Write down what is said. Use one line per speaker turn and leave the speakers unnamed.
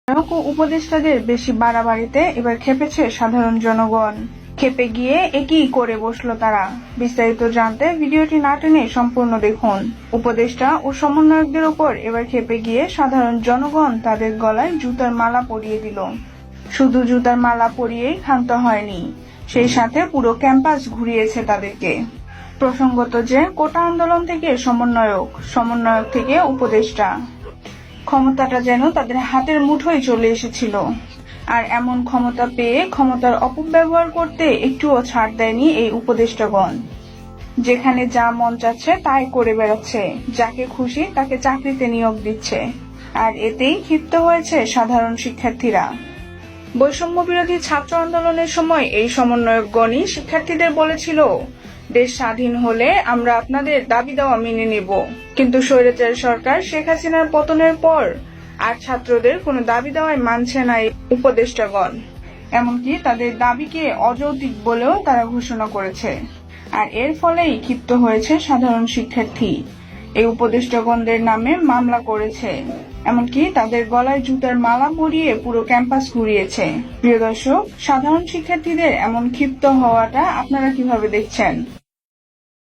নায়ক ও উপদেষ্টাদের বেশি বাড়াবাড়িতে এবার ক্ষেপেছে সাধারণ জনগণ। ক্ষেপে গিয়ে একই করে বসলো তারা। বিস্তারিত জানতে ভিডিওটি না টেনে সম্পূর্ণ দেখুন। উপদেষ্টা ও সমন্বয়কদের উপর এবার ক্ষেপে গিয়ে সাধারণ জনগণ তাদের গলায় জুতার মালা পরিয়ে দিল। শুধু জুতার মালা পরিয়েই ক্ষান্ত হয়নি, সেই সাথে পুরো ক্যাম্পাস ঘুরিয়েছে তাদেরকে। প্রসঙ্গত যে কোটা আন্দোলন থেকে সমন্বয়ক থেকে উপদেষ্টা, ক্ষমতাটা যেন তাদের হাতের মুঠোয় চলে এসেছিল। আর এমন ক্ষমতা পেয়ে ক্ষমতার অপব্যবহার করতে একটুও ছাড় দেয়নি এই উপদেষ্টাগণ। যেখানে যা মন চাচ্ছে তাই করে বেড়াচ্ছে, যাকে খুশি তাকে চাকরিতে নিয়োগ দিচ্ছে। আর এতেই ক্ষিপ্ত হয়েছে সাধারণ শিক্ষার্থীরা। বৈষম্য বিরোধী ছাত্র আন্দোলনের সময় এই সমন্বয়কগণই শিক্ষার্থীদের বলেছিল, দেশ স্বাধীন হলে আমরা আপনাদের দাবি দেওয়া মেনে নেব। কিন্তু স্বৈরাচারী সরকার শেখ হাসিনার পতনের পর আর ছাত্রদের কোনো দাবি দেওয়াই মানছে না এই উপদেষ্টাগণ। এমনকি তাদের দাবিকে অযৌক্তিক বলেও তারা ঘোষণা করেছে। আর এর ফলেই ক্ষিপ্ত হয়েছে সাধারণ শিক্ষার্থী। এই উপদেষ্টাগণদের নামে মামলা করেছে, এমনকি তাদের গলায় জুতার মালা পরিয়ে পুরো ক্যাম্পাস ঘুরিয়েছে। প্রিয় দর্শক, সাধারণ শিক্ষার্থীদের এমন ক্ষিপ্ত হওয়াটা আপনারা কিভাবে দেখছেন?